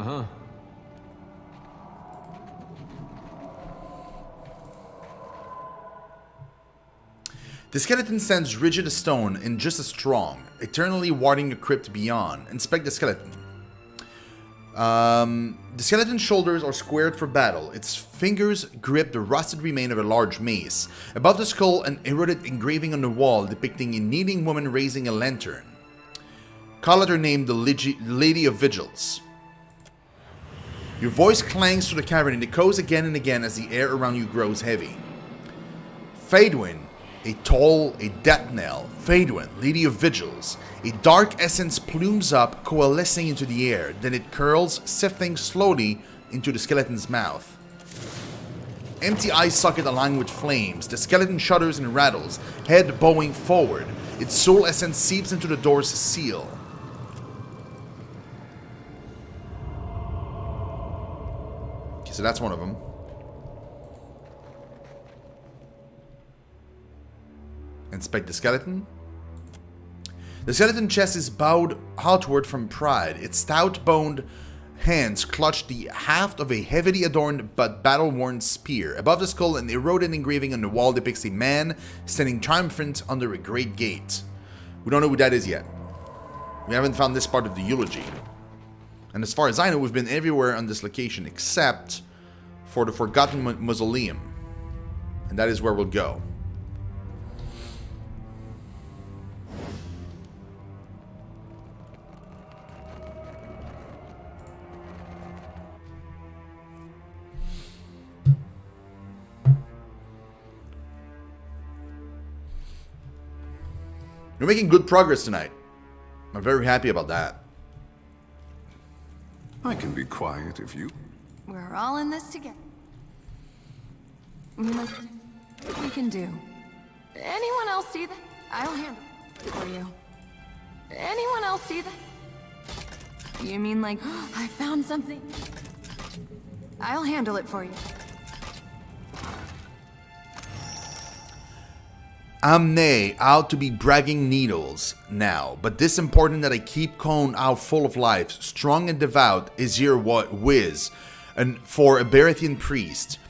Uh-huh. The skeleton stands rigid as stone and just as strong, eternally warding the crypt beyond. Inspect the skeleton. The skeleton's shoulders are squared for battle. Its fingers grip the rusted remain of a large mace. Above the skull, an eroded engraving on the wall depicting a kneeling woman raising a lantern. Call out her name, the Lady of Vigils. Your voice clangs through the cavern and echoes again and again as the air around you grows heavy. Faedwin. A death knell. Faedwin, Lady of Vigils. A dark essence plumes up, coalescing into the air. Then it curls, sifting slowly into the skeleton's mouth. Empty eye socket aligned with flames. The skeleton shudders and rattles, head bowing forward. Its soul essence seeps into the door's seal. Okay, so that's one of them. Inspect the skeleton. The skeleton chest is bowed outward from pride. Its stout-boned hands clutch the haft of a heavily adorned but battle-worn spear. Above the skull, an eroded engraving on the wall depicts a man standing triumphant under a great gate. We don't know who that is yet. We haven't found this part of the eulogy. And as far as I know, we've been everywhere on this location except for the Forgotten Mausoleum. And that is where we'll go. We're making good progress tonight. I'm very happy about that. I can be quiet if you... We're all in this together. We can do. Anyone else see that? I'll handle it for you. Anyone else see that? You mean like, I found something? I'll handle it for you. I'm nae out to be bragging needles now, but this important that I keep Cone out full of life, strong and devout is your whiz, and for a Berethian priest.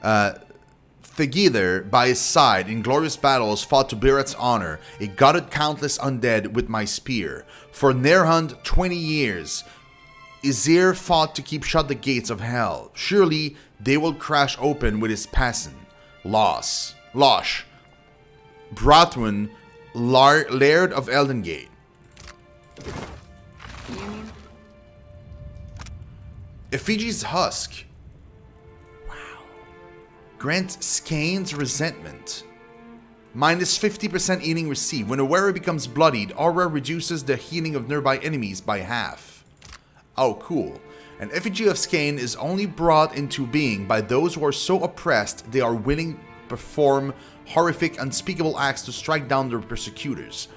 Thegither by his side in glorious battles fought to Berat's honor, a gutted countless undead with my spear. For Nerhund 20 years, Izir fought to keep shut the gates of hell. Surely they will crash open with his passing. Losh. Bratwin, Laird of Eldengate. You mean? Ephege's Husk. Wow. Grant Skane's Resentment. Minus 50% healing received. When a wearer becomes bloodied, aura reduces the healing of nearby enemies by half. Oh, cool. An effigy of Skane is only brought into being by those who are so oppressed they are willing to perform horrific, unspeakable acts to strike down their persecutors.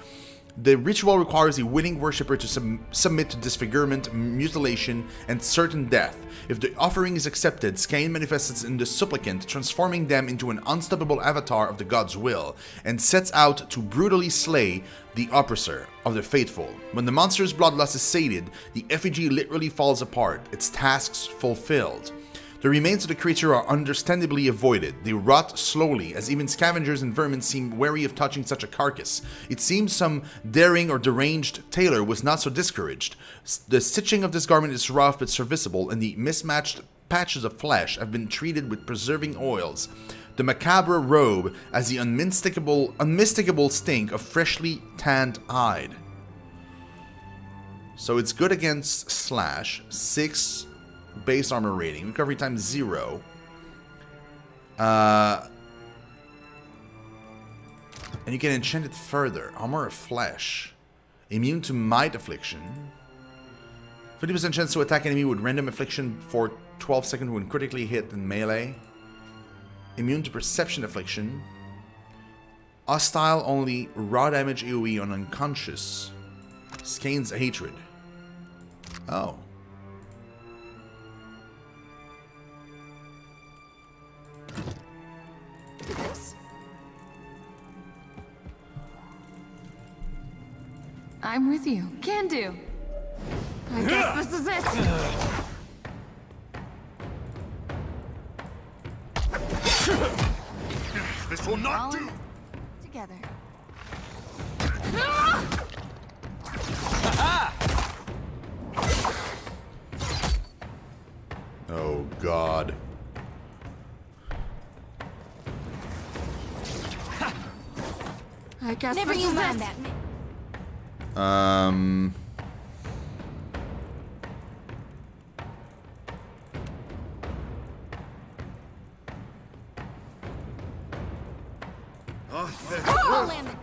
The ritual requires a willing worshipper to submit to disfigurement, mutilation, and certain death. If the offering is accepted, Skane manifests in the supplicant, transforming them into an unstoppable avatar of the god's will, and sets out to brutally slay the oppressor of the faithful. When the monster's bloodlust is sated, the effigy literally falls apart, its tasks fulfilled. The remains of the creature are understandably avoided. They rot slowly, as even scavengers and vermin seem wary of touching such a carcass. It seems some daring or deranged tailor was not so discouraged. The stitching of this garment is rough but serviceable, and the mismatched patches of flesh have been treated with preserving oils. The macabre robe has the unmistakable stink of freshly tanned hide. So it's good against slash, 6 base armor rating, recovery time 0. And you can enchant it further. Armor of flesh. Immune to might affliction. 50% chance to attack enemy with random affliction for 12 seconds when critically hit in melee. Immune to perception affliction. Hostile only raw damage AoE on unconscious. Skane's hatred. Oh. This? I'm with you. Can do. I guess this is it. all in together. Oh God. I guess Never this you is mind it. that. I'll land it.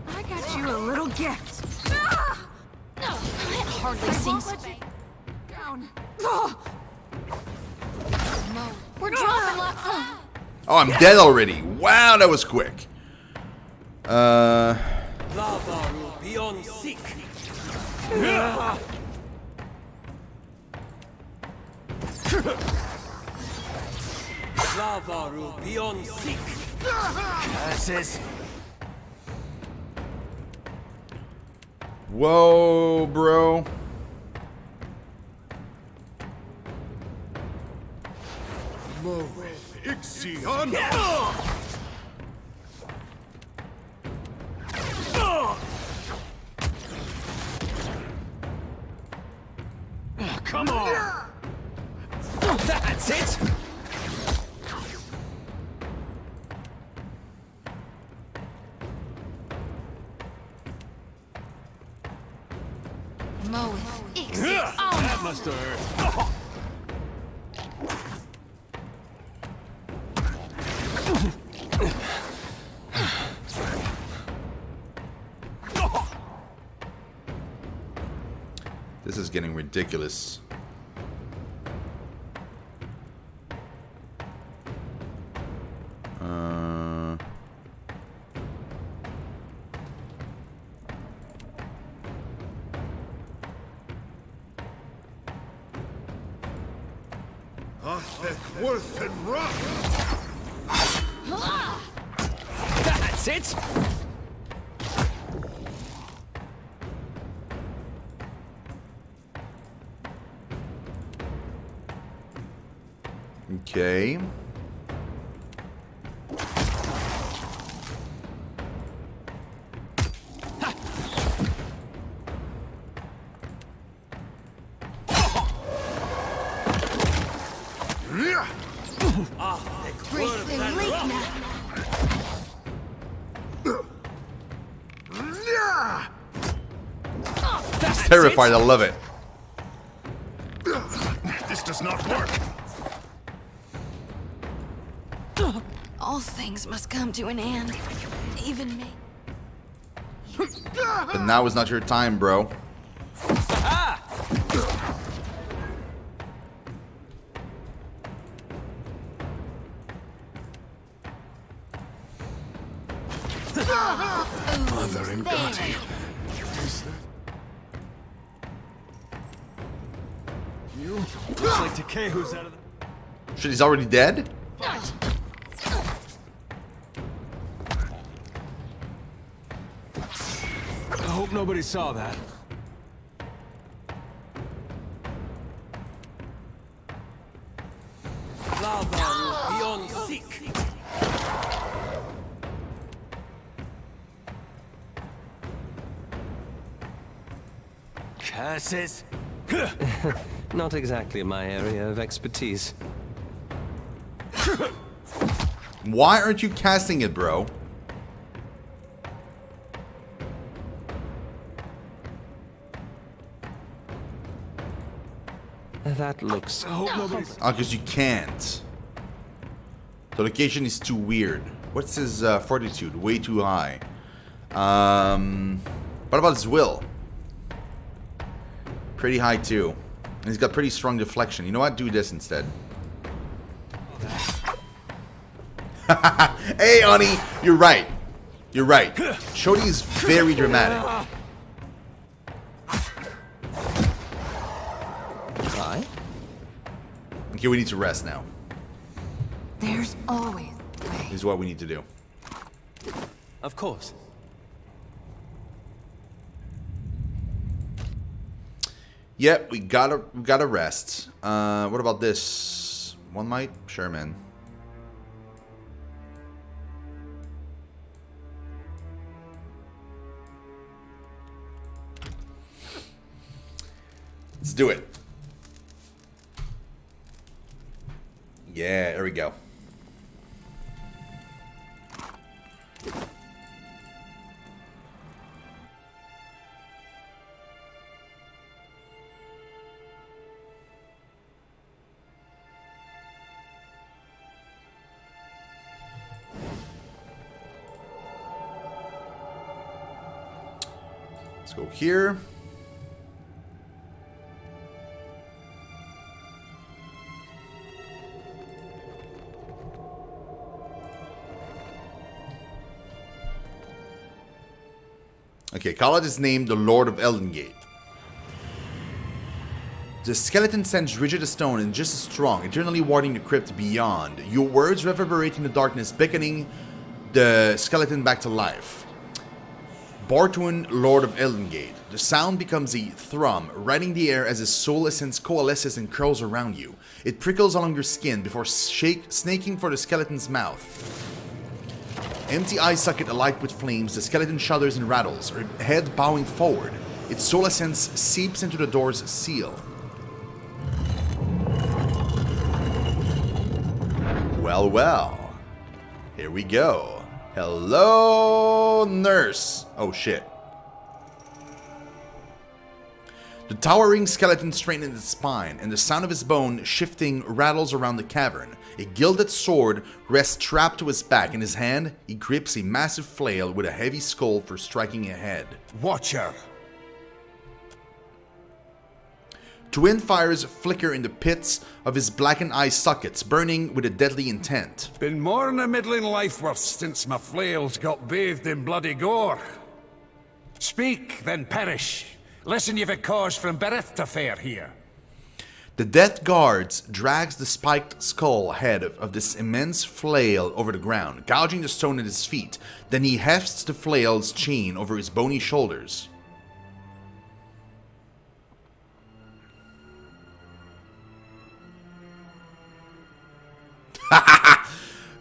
I got you a little gift. It hardly I seems won't let you down. We're dropping lots of... Oh, I'm dead already. Wow, that was quick. Lava will be on sick. Lava will be on sick. Curses. Whoa, bro. Ixion! Come on. That's it. Mow it. That must have hurt. This is getting ridiculous. Worth and rock! That's it. Okay. Briefly leak now. That's Terrified, I it. love it. This does not work! All things must come to an end. Even me. But now is not your time, bro. Mother and Gotti. Looks like Takehu's out of the... Shit, he's already dead? I hope nobody saw that. Lava will be on sick. Curses. Not exactly my area of expertise. Why aren't you casting it, bro? That looks... I hope nobody's... Oh, because you can't. The location is too weird. What's his fortitude? Way too high. What about his will? Pretty high too. And he's got pretty strong deflection. You know what? Do this instead. Hey, Ani, you're right. You're right. Shodi is very dramatic. Hi. Okay, we need to rest now. There's always a way. This is what we need to do. Of course. Yep, we gotta rest. What about this? One might? Sure, man. Let's do it. Yeah, there we go. Let's go here. Okay, Khalid is named the Lord of Eldengate. The skeleton stands rigid as stone and just as strong, eternally warding the crypt beyond. Your words reverberate in the darkness, beckoning the skeleton back to life. Bartwin, Lord of Eldengate. The sound becomes a thrum, riding the air as his soul essence coalesces and curls around you. It prickles along your skin before snaking for the skeleton's mouth. Empty eye socket alight with flames, the skeleton shudders and rattles, her head bowing forward. Its soul essence seeps into the door's seal. Well, well. Here we go. Hello, nurse. Oh, shit. The towering skeleton straightens its spine, and the sound of his bone shifting rattles around the cavern. A gilded sword rests trapped to his back. In his hand, he grips a massive flail with a heavy skull for striking ahead. Watcher. Twin fires flicker in the pits of his blackened eye sockets, burning with a deadly intent. Been more than a middling life worth since my flails got bathed in bloody gore. Speak, then perish. Listen, you've a cause from birth to fare here. The Death Guards drags the spiked skull head of this immense flail over the ground, gouging the stone at his feet. Then he hefts the flail's chain over his bony shoulders.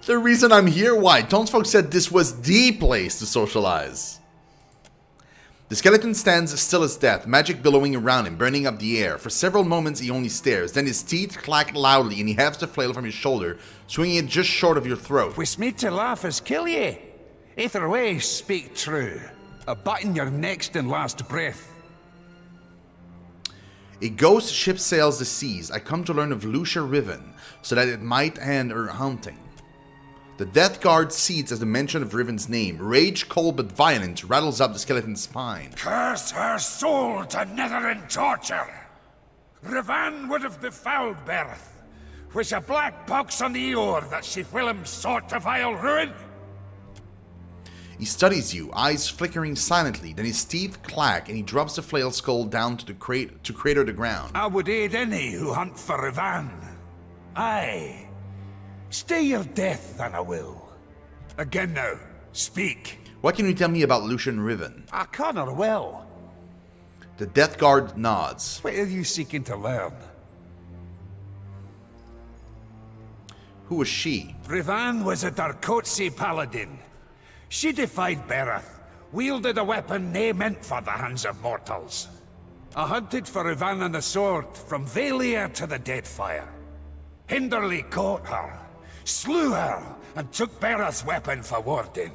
The reason I'm here? Why? Townsfolk said this was the place to socialize. The skeleton stands still as death, magic billowing around him, burning up the air. For several moments he only stares, then his teeth clack loudly and he hefts the flail from his shoulder, swinging it just short of your throat. Wis me to laugh as kill ye. Either way, speak true. A button your next and last breath. A ghost ship sails the seas. I come to learn of Lucia Riven, so that it might end her haunting. The Death Guard seethes as the mention of Riven's name. Rage, cold but violent, rattles up the skeleton's spine. Curse her soul to nether and torture. Rivan would have befouled birth. Was a black pox on the oar that she whilom sought to vile ruin. He studies you, eyes flickering silently, then his teeth clack and he drops the flail skull down to crater the ground. I would aid any who hunt for Rivan. Aye. Stay your death, and I will. Again now, speak. What can you tell me about Lucian Riven? I con her well. The Death Guard nods. What are you seeking to learn? Who was she? Rivan was a Darkotsi paladin. She defied Bereth, wielded a weapon nae meant for the hands of mortals. I hunted for Rivan and the sword from Valia to the Deadfire. Hinderly caught her, slew her, and took Bereth's weapon for warding.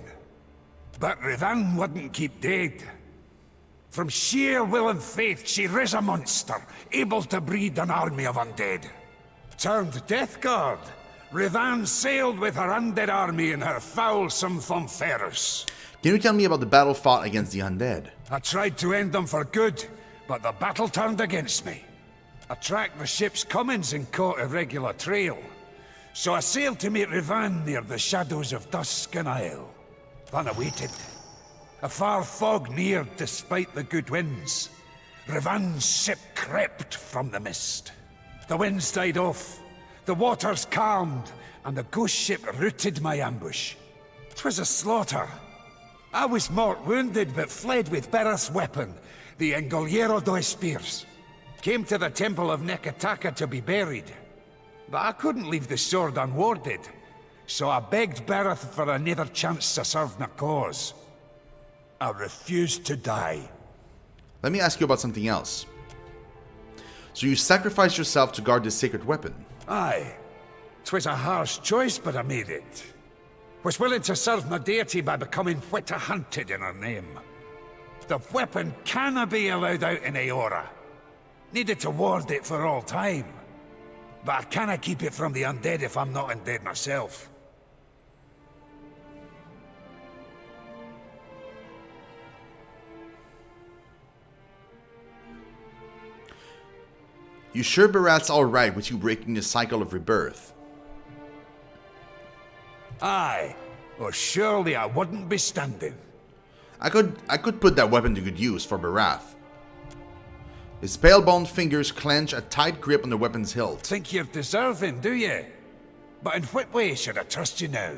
But Rivan wouldn't keep dead. From sheer will and faith, she riz a monster, able to breed an army of undead. Turned Death Guard, Rivan sailed with her undead army in her foulsome Thumferus. Can you tell me about the battle fought against the undead? I tried to end them for good, but the battle turned against me. I tracked the ship's comings and caught a regular trail. So I sailed to meet Rivan near the shadows of Duskin Isle. Then I waited. A far fog neared despite the good winds. Rivan's ship crept from the mist. The winds died off, the waters calmed, and the ghost ship routed my ambush. 'Twas a slaughter. I was mort wounded, but fled with Bereth's weapon, the Engoliero dos Spears. Came to the temple of Nekataka to be buried. But I couldn't leave the sword unwarded, so I begged Bereth for another chance to serve my cause. I refused to die. Let me ask you about something else. So you sacrificed yourself to guard this sacred weapon? Aye. 'Twas a harsh choice, but I made it. Was willing to serve my deity by becoming what I hunted in her name. The weapon canna be allowed out in Aora. Needed to ward it for all time. But I canna keep it from the undead if I'm not undead myself. You sure Barath's alright with you breaking the cycle of rebirth? Aye, or surely I wouldn't be standing. I could put that weapon to good use for Barath. His pale-boned fingers clench a tight grip on the weapon's hilt. Think you're deserving, do you? But in what way should I trust you now?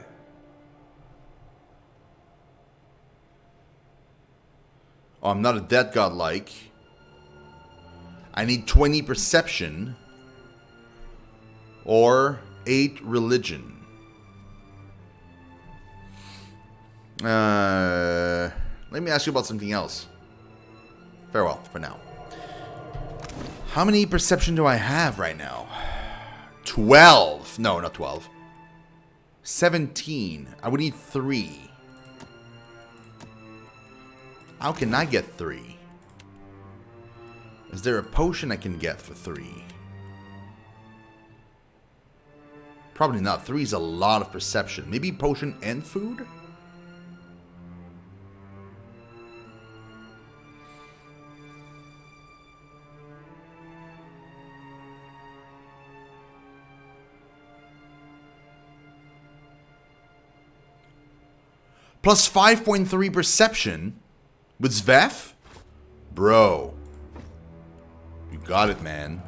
Oh, I'm not a dead god like. I need 20 perception or 8 religion. Let me ask you about something else. Farewell for now. How many perception do I have right now? 12. No, not 12. 17. I would need 3. How can I get 3? Is there a potion I can get for 3? Probably not. 3 is a lot of perception. Maybe potion and food? Plus 5.3 perception with Svev? Bro. You got it, man.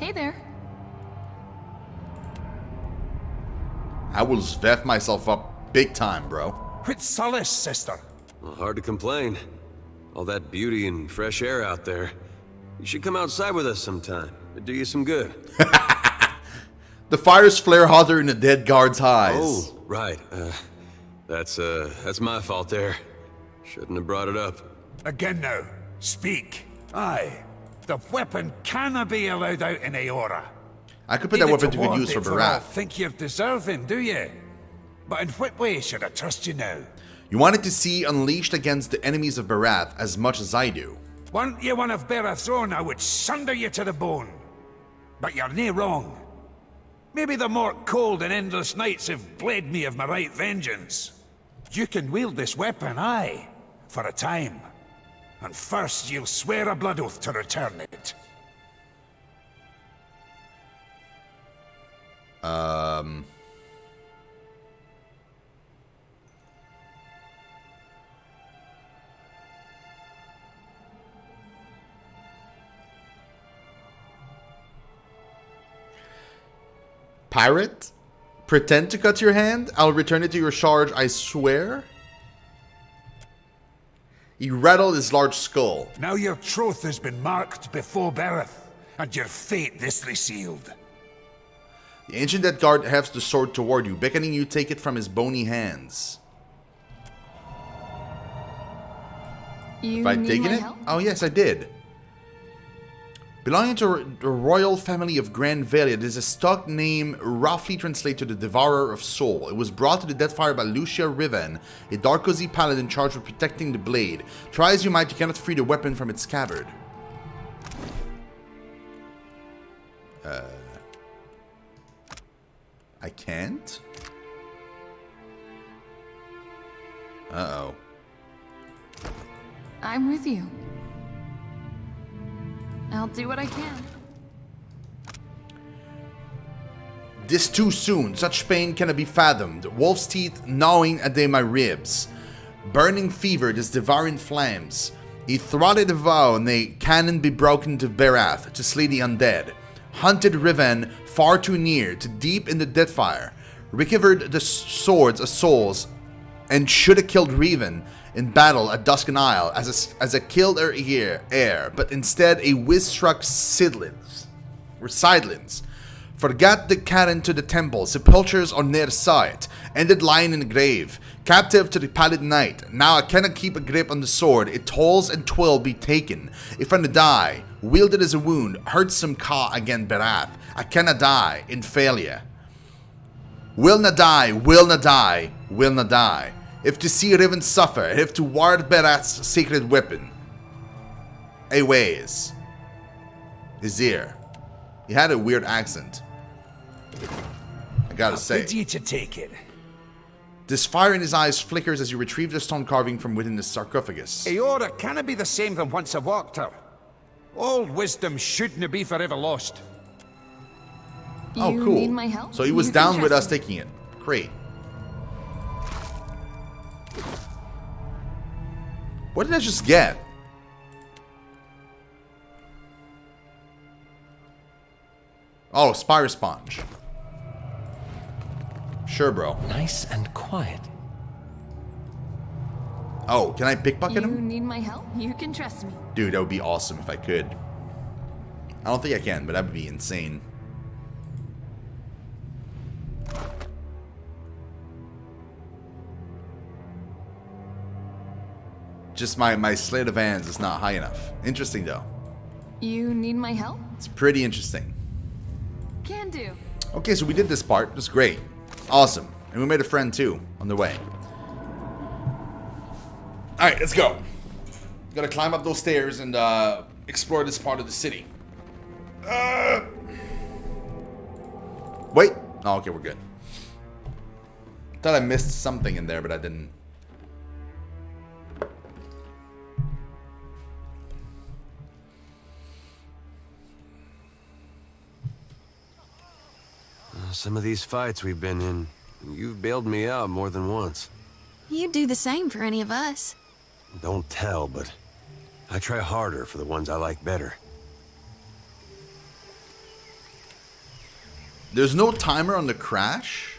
Hey there. I will Svev myself up big time, bro. Quit solace, sister. Well, hard to complain. All that beauty and fresh air out there. You should come outside with us sometime. It'd do you some good. The fires flare hotter in the dead guard's eyes. Oh, right. That's my fault there. Shouldn't have brought it up. Again now. Speak. Aye. The weapon canna be allowed out in Aora. I could put that weapon to good use for Barath. Think you're deserving, do you? But in what way should I trust you now? You wanted to see unleashed against the enemies of Barath as much as I do. Weren't you one of Berath's own, I would sunder you to the bone. But you're nae wrong. Maybe the more cold and endless nights have bled me of my right vengeance. You can wield this weapon, aye, for a time. And first you'll swear a blood oath to return it. Pirate? Pretend to cut your hand? I'll return it to your charge, I swear? He rattled his large skull. Now your troth has been marked before Bereth, and your fate isly sealed. The ancient dead guard hefts the sword toward you, beckoning you take it from his bony hands. You Have I need taken my it? help? Oh yes, I did. Belonging to the royal family of Grand Valia, there's a stock name roughly translated to the Devourer of Soul. It was brought to the Deadfire by Lucia Riven, a Darkozy paladin charged with protecting the blade. Try as you might, you cannot free the weapon from its scabbard. I can't? Uh-oh. I'm with you. I'll do what I can. This too soon, such pain cannot be fathomed. Wolf's teeth gnawing at my ribs. Burning fever, this devouring flames. He throtted a vow, and a cannon be broken to Barath, to slay the undead. Hunted Riven far too near, to deep in the Deadfire. Recovered the swords of souls, and should have killed Riven in battle at Duskin Isle as a killed her heir, but instead a whiz-struck Sidlins, Forgot the Karen to the temple, sepultures on their side, ended lying in the grave, captive to the pallid night. Now I cannot keep a grip on the sword, it tolls and 'twill be taken. If I die, wielded as a wound, hurt some ka again Berath. I cannot die in failure. Will not die, will not die, will not die. If to see Riven suffer, if to ward Berath's sacred weapon. A ways. Azir. He had a weird accent. I gotta say. Bid you to take it. This fire in his eyes flickers as you retrieve the stone carving from within the sarcophagus. Eora canna be the same than once I walked her. Old wisdom shouldn't be forever lost. Oh, You cool. need my help? So he was You can down with us trust me. taking it. Great. What did I just get? Oh, Spire Sponge. Sure, bro. Nice and quiet. Oh, can I pickpocket You him? need my help? You can trust me. Dude, that would be awesome if I could. I don't think I can, but that would be insane. Just my sleight of hands is not high enough. Interesting, though. You need my help? It's pretty interesting. Can do. Okay, so we did this part. That's great. Awesome. And we made a friend, too, on the way. Alright, let's go. Gotta climb up those stairs and explore this part of the city. Wait. Oh, okay, we're good. Thought I missed something in there, but I didn't. Some of these fights we've been in, you've bailed me out more than once. You'd do the same for any of us. Don't tell, but I try harder for the ones I like better. There's no timer on the crash?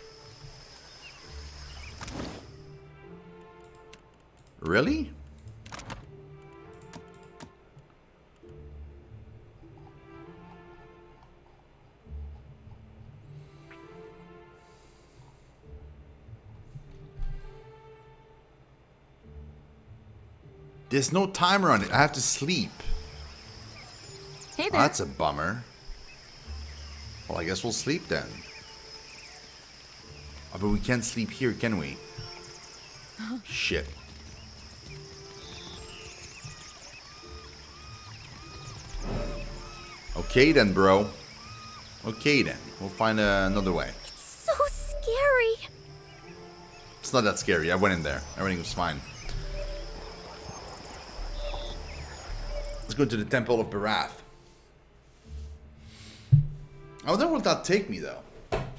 Really? There's no timer on it. I have to sleep. Hey Oh, there. that's a bummer. Well, I guess we'll sleep then. Oh, but we can't sleep here, can we? Shit. Okay then, bro. Okay then. We'll find another way. So scary. It's not that scary. I went in there. Everything was fine. Let's go to the Temple of Berath. I wonder where that'll take me, though.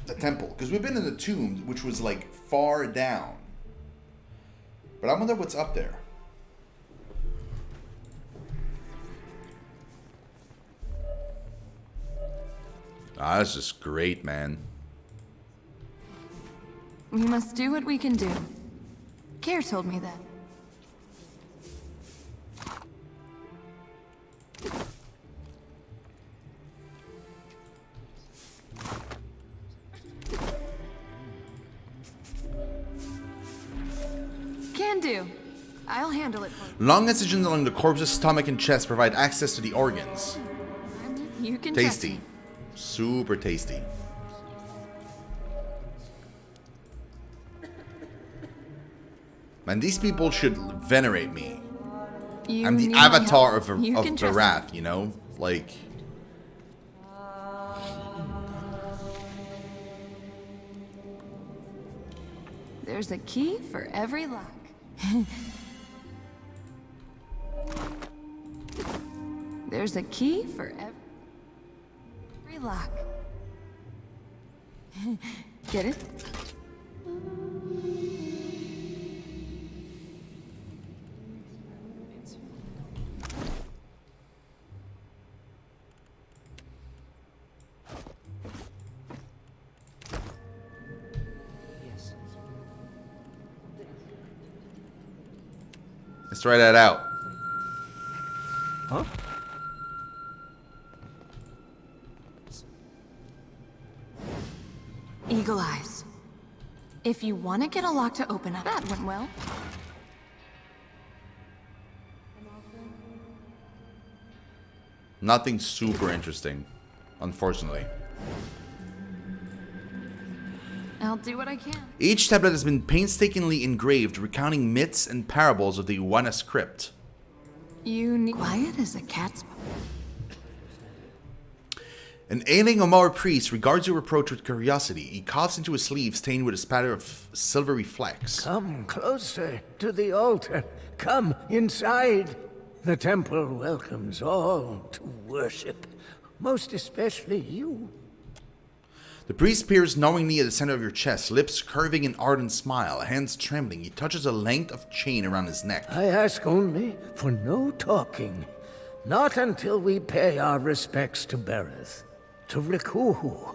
The temple. Because we've been in the tomb, which was, like, far down. But I wonder what's up there. Ah, that's just great, man. We must do what we can do. Care told me that. Can do. I'll handle it for you. Long incisions along the corpse's stomach and chest provide access to the organs. You can trust Tasty. me. Super tasty. Man, these people should venerate me. You I'm the need my avatar help. of You can trust me. Berath, you know? Like... There's a key for every lock. There's a key for every lock. Get it? Let's try that out. Huh? eagle eyes. If you want to get a lock to open up, that went well. Nothing super interesting, unfortunately. I'll do what I can. Each tablet has been painstakingly engraved, recounting myths and parables of the Iguana crypt. You need quiet as a cat's. An ailing Omar priest regards your approach with curiosity. He coughs into his sleeve, stained with a spatter of silvery flecks. Come closer to the altar. Come inside. The temple welcomes all to worship, most especially you. The priest peers knowingly at the center of your chest, lips curving an ardent smile, hands trembling. He touches a length of chain around his neck. I ask only for no talking. Not until we pay our respects to Bereth, to Rikuhu.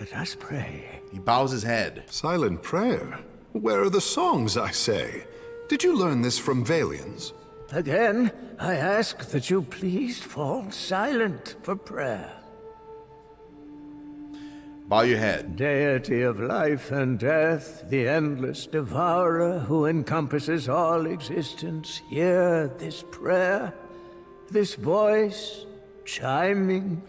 Let us pray. He bows his head. Silent prayer? Where are the songs, I say? Did you learn this from Valians? Again, I ask that you please fall silent for prayer. Bow your head. Deity of life and death, the endless devourer who encompasses all existence, hear this prayer, this voice chiming.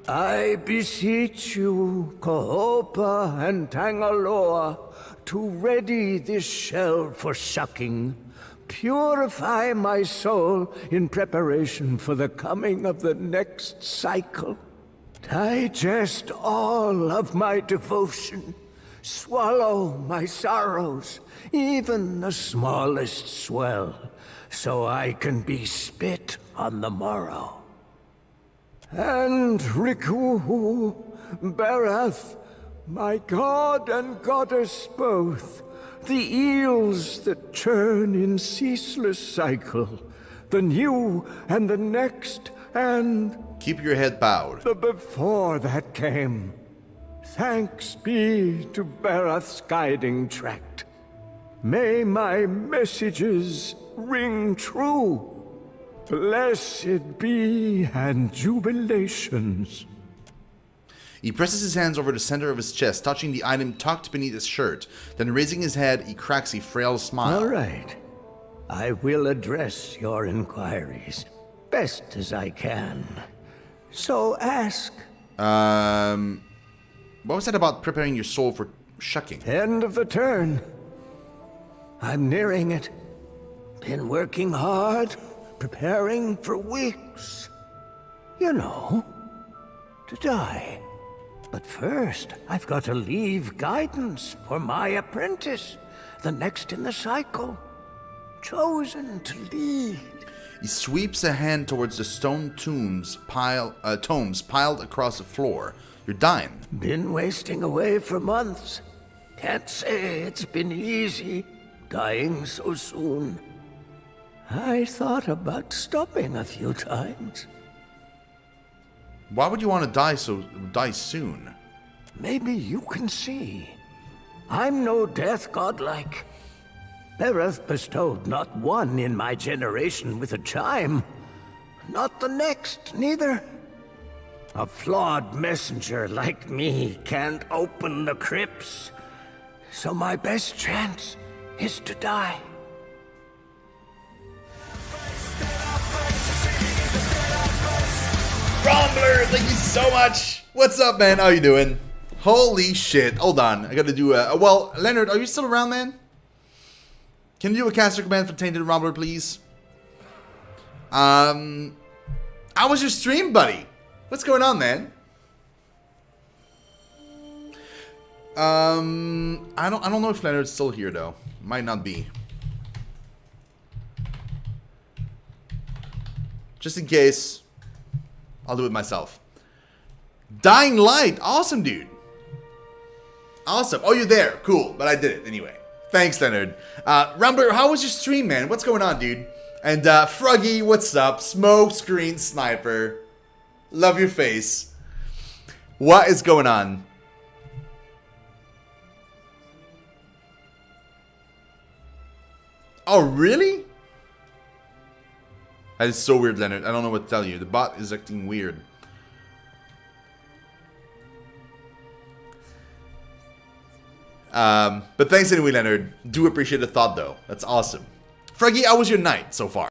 I beseech you, Kohopa and Tangaloa, to ready this shell for sucking. Purify my soul in preparation for the coming of the next cycle. Digest all of my devotion. Swallow my sorrows, even the smallest swell, so I can be spit on the morrow. And Rikuhu, Bereth, my god and goddess both, the eels that churn in ceaseless cycle, the new and the next and Keep your head bowed. the before that came. Thanks be to Bereth's guiding tract. May my messages ring true. Blessed be and jubilations. He presses his hands over the center of his chest, touching the item tucked beneath his shirt. Then raising his head, he cracks a frail smile. All right. I will address your inquiries best as I can. So ask. What was that about preparing your soul for shucking? End of the turn. I'm nearing it. Been working hard, preparing for weeks. You know, to die. But first, I've got to leave guidance for my apprentice, the next in the cycle. Chosen to lead. He sweeps a hand towards the stone tombs piled across the floor. You're dying. Been wasting away for months. Can't say it's been easy, dying so soon. I thought about stopping a few times. Why would you want to die soon? Maybe you can see. I'm no death godlike. Bereth bestowed not one in my generation with a chime. Not the next, neither. A flawed messenger like me can't open the crypts. So my best chance is to die. Rumbler, thank you so much. What's up, man? How you doing? Holy shit. Hold on. I gotta do a... Well, Leonard, are you still around, man? Can you do a caster command for Tainted Rumbler, please? How was your stream, buddy? What's going on, man? I don't know if Leonard's still here, though. Might not be. Just in case, I'll do it myself. Dying Light. Awesome, dude. Awesome. Oh, you're there. Cool. But I did it anyway. Thanks, Leonard. Rumbler, how was your stream, man? What's going on, dude? And Froggy, what's up? Smoke Screen Sniper. Love your face. What is going on? Oh, really? That is so weird, Leonard. I don't know what to tell you. The bot is acting weird. But thanks anyway, Leonard. Do appreciate the thought, though. That's awesome. Froggy, how was your night so far?